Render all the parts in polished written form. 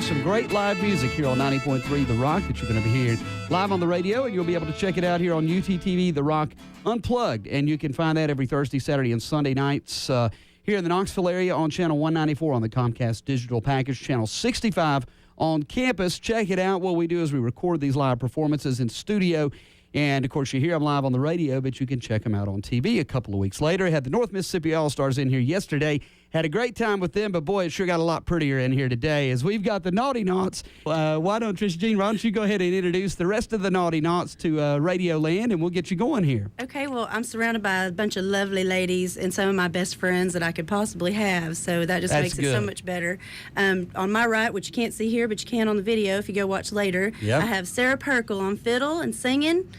some great live music here on 90.3 The Rock that you're going to be hearing live on the radio, and you'll be able to check it out here on UTTV The Rock Unplugged. And you can find that every Thursday, Saturday, and Sunday nights here in the Knoxville area on Channel 194 on the Comcast Digital Package, Channel 65 on campus. Check it out. What we do is we record these live performances in studio. And, of course, you hear them live on the radio, but you can check them out on TV a couple of weeks later. Had the North Mississippi All-Stars in here yesterday. Had a great time with them, but, boy, it sure got a lot prettier in here today as we've got the Naughty Knots. Why don't you go ahead and introduce the rest of the Naughty Knots to Radio Land, and we'll get you going here. Okay, well, I'm surrounded by a bunch of lovely ladies and some of my best friends that I could possibly have, so that just makes it so much better. On my right, which you can't see here, but you can on the video if you go watch later, I have Sarah Perkle on fiddle and singing.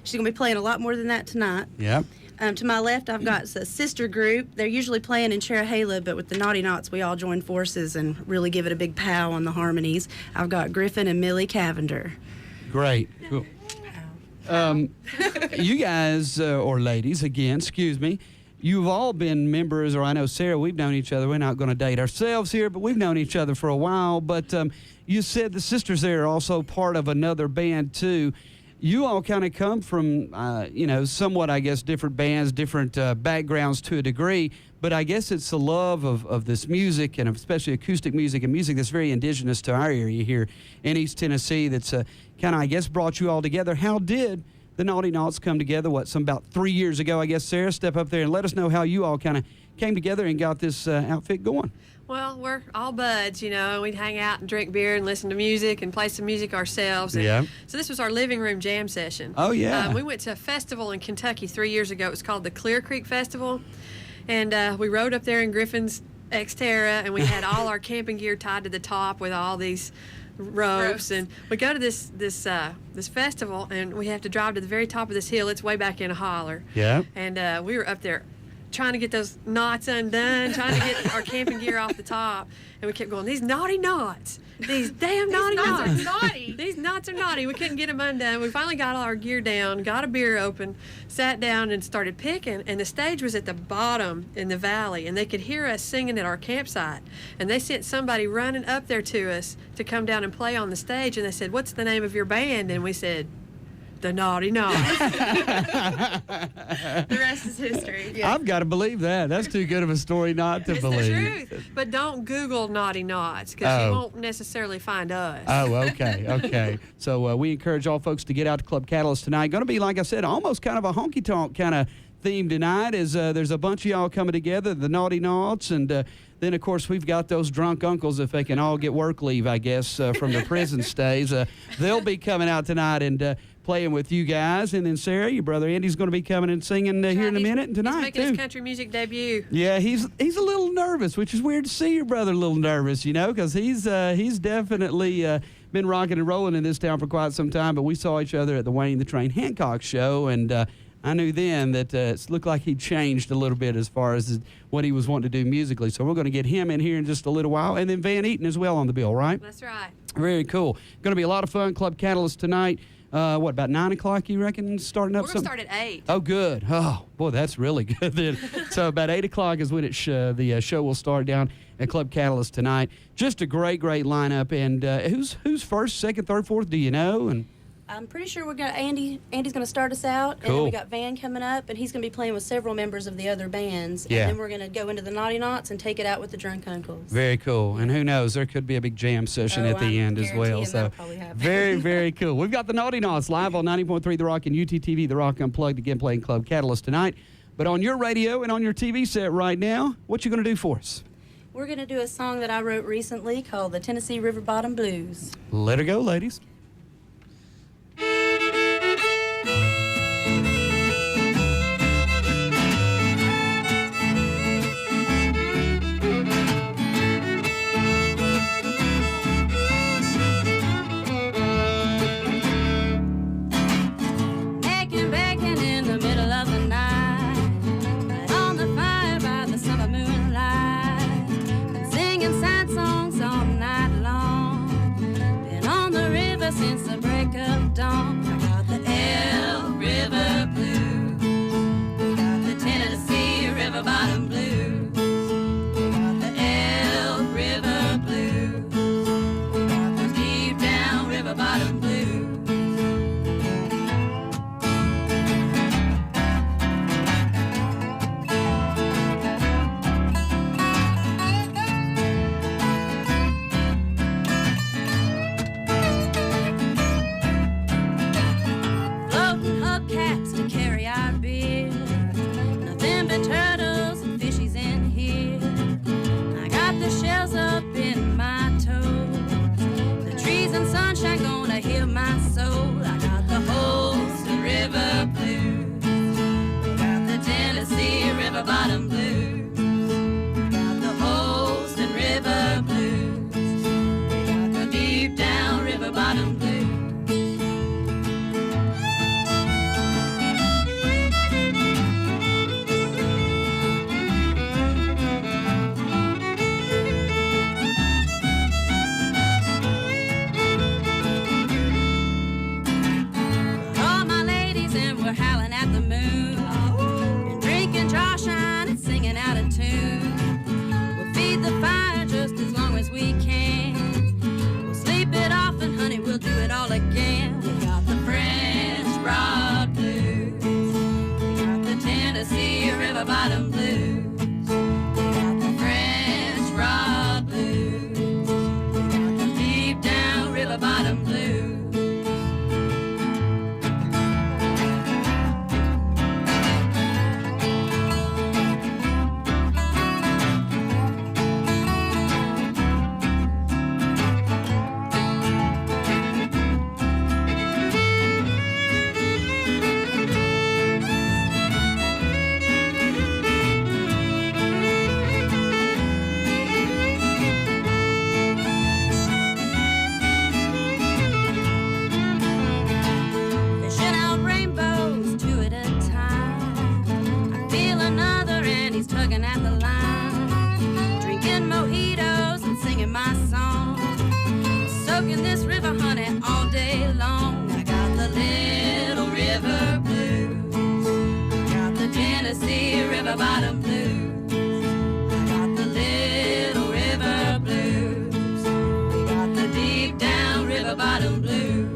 She's going to be playing a lot more than that tonight. Yep. To my left, I've got a sister group. They're usually playing in Cherahela, but with the Naughty Knots, we all join forces and really give it a big pow on the harmonies. I've got Griffin and Millie Cavender. Great. Cool. You guys, or ladies, again, excuse me, you've all been members, or I know Sarah, we've known each other. We're not going to date ourselves here, but we've known each other for a while. But you said the sisters there are also part of another band, too. You all kind of come from, somewhat, I guess, different bands, different backgrounds to a degree, but I guess it's the love of this music, and especially acoustic music and music that's very indigenous to our area here in East Tennessee that's kind of, I guess, brought you all together. How did the Naughty Knots come together, about 3 years ago, I guess? Sarah, step up there and let us know how you all kind of came together and got this outfit going. Well, we're all buds, we'd hang out and drink beer and listen to music and play some music ourselves. And so this was our living room jam session. Oh, yeah. We went to a festival in Kentucky 3 years ago. It was called the Clear Creek Festival. And we rode up there in Griffin's Xterra, and we had all our camping gear tied to the top with all these ropes. And we go to this festival, and we have to drive to the very top of this hill. It's way back in a holler. Yeah. And we were up there trying to get those knots undone, trying to get our camping gear off the top, and we kept going, these naughty knots, these damn naughty knots. These knots are naughty. These knots are naughty. We couldn't get them undone. We finally got all our gear down, got a beer open, sat down and started picking, and the stage was at the bottom in the valley, and they could hear us singing at our campsite, and they sent somebody running up there to us to come down and play on the stage, and they said, "What's the name of your band?" And we said, "The Naughty Knots." The rest is history. Yeah. I've got to believe that. That's too good of a story not to believe. It's the truth. But don't Google Naughty Knots, because you won't necessarily find us. Oh, okay. So we encourage all folks to get out to Club Catalyst tonight. Going to be, like I said, almost kind of a honky-tonk kind of theme tonight. Is there's a bunch of y'all coming together, the Naughty Knots, and then, of course, we've got those drunk uncles, if they can all get work leave, I guess, from their prison stays. They'll be coming out tonight and playing with you guys. And then, Sarah, your brother Andy's going to be coming and singing here in a minute and tonight, he's making his country music debut. Yeah, he's a little nervous, which is weird to see your brother a little nervous, because he's definitely been rocking and rolling in this town for quite some time. But we saw each other at the Wayne the Train Hancock show, and I knew then that it looked like he'd changed a little bit as far as what he was wanting to do musically. So we're going to get him in here in just a little while. And then Van Eaton as well on the bill, right? That's right. Very cool. Going to be a lot of fun. Club Catalyst tonight. About 9 o'clock, you reckon, starting up? We're going to start at 8. Oh, good. Oh, boy, that's really good then. So about 8 o'clock is when the show will start down at Club Catalyst tonight. Just a great lineup. And who's first, second, third, fourth, do you know? And I'm pretty sure we got Andy. Andy's going to start us out, and then we got Van coming up, and he's going to be playing with several members of the other bands. Yeah. And then we're going to go into the Naughty Knots and take it out with the Drunk Uncles. Very cool. And who knows, there could be a big jam session at the end as well. So very cool. We've got the Naughty Knots live on 90.3 The Rock and UTTV The Rock Unplugged, again playing Club Catalyst tonight. But on your radio and on your TV set right now, what you going to do for us? We're going to do a song that I wrote recently called the Tennessee River Bottom Blues. Let her go, ladies. Songs all night long, been on the river river bottom blues. We got the Holston River blues. We got the deep down river bottom blues. All my ladies and we're howling at the moon, and drinking Jawshine and singing out of tune. We'll feed the fire just as long as we can. We'll sleep it off and honey, we'll do it all again. We got the French Broad blues. We got the Tennessee River bottom blues. We got the French Broad blues. We got the deep down river bottom blues. Fishing out rainbows two at a time. I feel another and he's tugging at the line. Drinking mojitos and singing my song. Soaking this river honey all day long. I got the little river blues. I got the Tennessee river bottom blues. I got the little river blues. We got the deep down river bottom blues.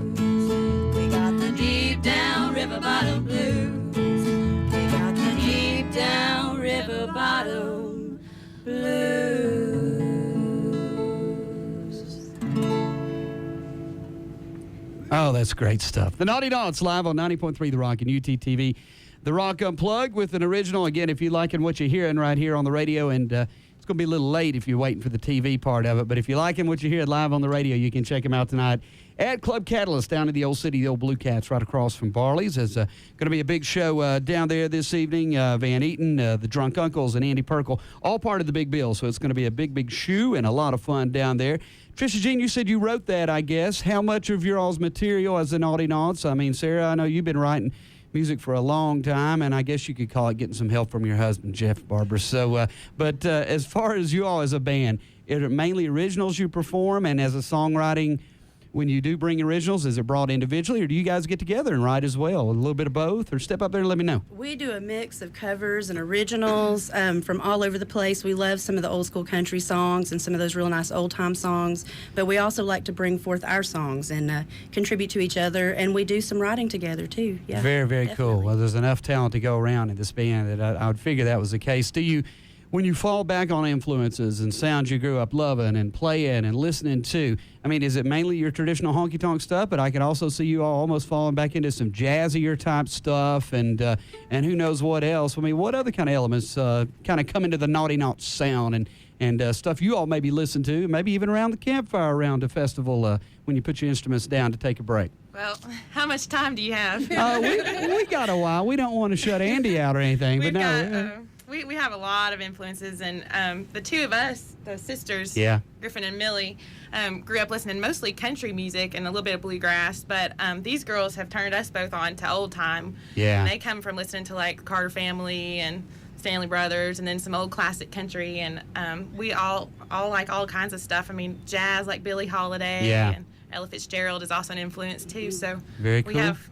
We got the deep down river bottom blues. We got the deep down river bottom blues. Oh, that's great stuff. The Naughty Knots live on 90.3 The Rock and UTTV. The Rock Unplugged with an original. Again, if you're liking what you're hearing right here on the radio, and it's going to be a little late if you're waiting for the TV part of it, but if you're liking what you hear live on the radio, you can check them out tonight at Club Catalyst down in the old city, the old Blue Cats, right across from Barley's. There's going to be a big show down there this evening. Van Eaton, the Drunk Uncles, and Andy Perkle, all part of the big bill. So it's going to be a big, big shoe and a lot of fun down there. Trisha Jean, you said you wrote that, I guess. How much of your all's material as the Naughty Knots? I mean, Sarah, I know you've been writing music for a long time, and I guess you could call it getting some help from your husband, Jeff Barber. So, but as far as you all as a band, is it mainly originals you perform, and as a songwriting, when you do bring originals, is it brought individually, or do you guys get together and write as well? A little bit of both, or step up there and let me know. We do a mix of covers and originals from all over the place. We love some of the old school country songs and some of those real nice old time songs, but we also like to bring forth our songs and contribute to each other, and we do some writing together too. Yeah, very, very definitely. cool. Well, there's enough talent to go around in this band that I would figure that was the case. Do you, when you fall back on influences and sounds you grew up loving and playing and listening to, I mean, is it mainly your traditional honky-tonk stuff? But I can also see you all almost falling back into some jazzier type stuff and who knows what else. I mean, what other kind of elements kind of come into the Naughty Knots sound and stuff you all maybe listen to, maybe even around the campfire around a festival when you put your instruments down to take a break? Well, how much time do you have? We got a while. We don't want to shut Andy out or anything, but no. We have a lot of influences, and the two of us, the sisters, Yeah. Griffin and Millie, grew up listening mostly country music and a little bit of bluegrass, but these girls have turned us both on to old time. Yeah. And they come from listening to like Carter Family and Stanley Brothers and then some old classic country, and we all like all kinds of stuff. I mean, jazz like Billie Holiday, Yeah. and Ella Fitzgerald is also an influence too, so Very cool. we have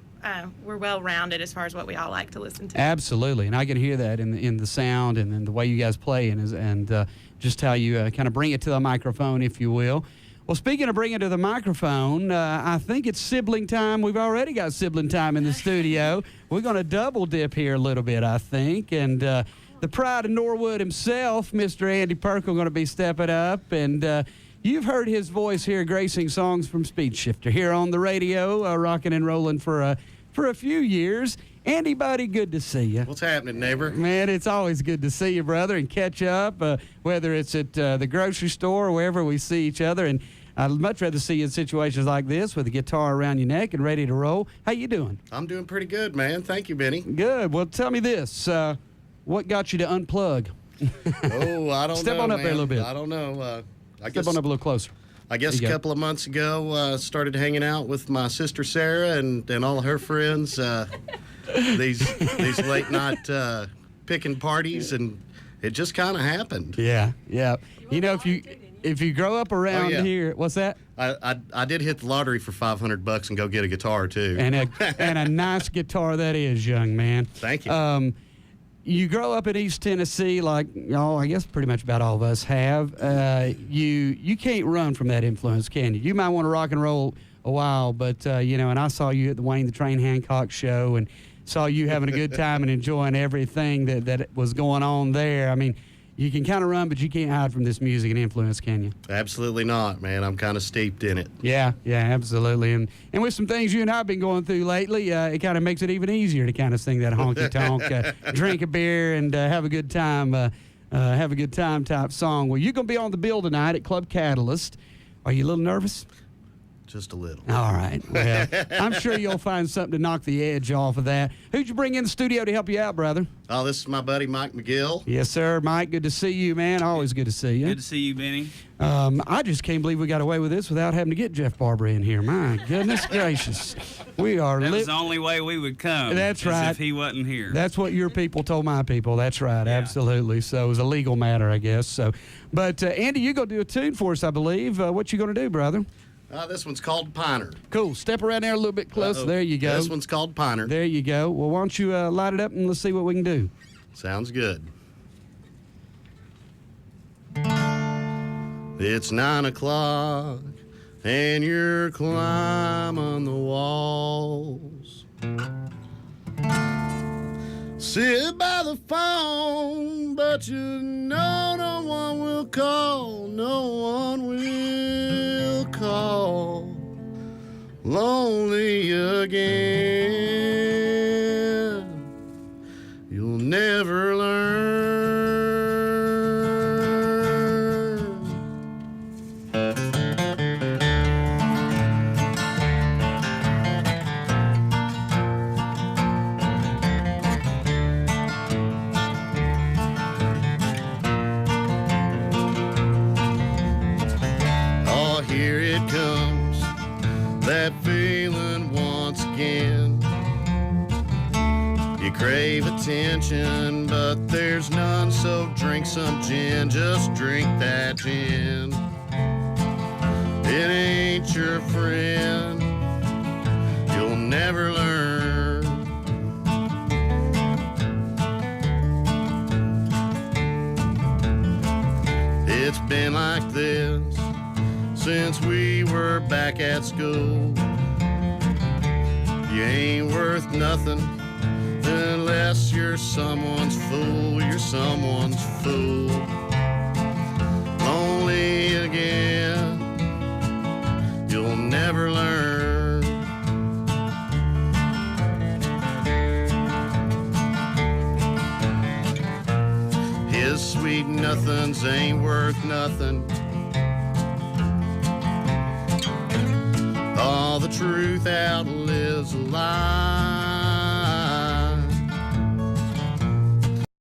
we're well-rounded as far as what we all like to listen to. Absolutely, and I can hear that in the sound and in the way you guys play and just how you kind of bring it to the microphone, if you will. Well, speaking of bringing it to the microphone, I think it's sibling time. We've already got sibling time in the studio. We're going to double dip here a little bit, I think, and the pride of Norwood himself, Mr. Andy Perkle, going to be stepping up, and you've heard his voice here gracing songs from Speed Shifter here on the radio, rocking and rolling for a few years. Andy, buddy, good to see you. What's happening, neighbor? Man, it's always good to see you, brother, and catch up, whether it's at the grocery store or wherever we see each other. And I'd much rather see you in situations like this with a guitar around your neck and ready to roll. How you doing? I'm doing pretty good, man. Thank you, Benny. Good. Well, tell me this. what got you to unplug? Oh, I don't know. Step on up man. there a little bit. I don't know. Step on up a little closer. I guess a couple of months ago, started hanging out with my sister Sarah and all her friends. These late night picking parties, and it just kind of happened. Yeah. You know, if you grow up around here, what's that? I did hit the lottery for $500 and go get a guitar too. And a nice guitar that is, young man. Thank you. You grow up in East Tennessee, like I guess pretty much about all of us have. You can't run from that influence, can you? You might want to rock and roll a while, but and I saw you at the Wayne the Train Hancock show, and saw you having a good time and enjoying everything that was going on there. I mean, you can kind of run, but you can't hide from this music and influence, can you? Absolutely not, man. I'm kind of steeped in it. Yeah, absolutely. And with some things you and I have been going through lately, it kind of makes it even easier to kind of sing that honky-tonk, drink a beer, and have a good time type song. Well, you're going to be on the bill tonight at Club Catalyst. Are you a little nervous? Just a little. All right. Well, I'm sure you'll find something to knock the edge off of that. Who'd you bring in the studio to help you out, brother? Oh, this is my buddy Mike McGill. Yes, sir. Mike, good to see you, man. Always good to see you. Good to see you, Benny. I just can't believe we got away with this without having to get Jeff Barber in here. My goodness gracious. We are That was the only way we would come. That's right. If he wasn't here. That's what your people told my people. That's right. Yeah. Absolutely. So it was a legal matter, I guess. So, but Andy, you're going to do a tune for us, I believe. What you going to do, brother? This one's called Piner. Cool. Step around there a little bit closer. There you go. This one's called Piner. There you go. Well, why don't you light it up and let's see what we can do. Sounds good. It's 9 o'clock and you're climbing the walls. Sit by the phone, but you know no one will call. No one will call. Lonely again. You'll never learn. Oh, here it comes, that feeling once again. You crave attention, but there's none, so drink some gin. Just drink that gin. It ain't your friend. You'll never learn. It's been like this since we were back at school. You ain't worth nothing unless you're someone's fool. You're someone's fool. Lonely again. You'll never learn. His sweet nothings ain't worth nothing. All the truth outlives a lie.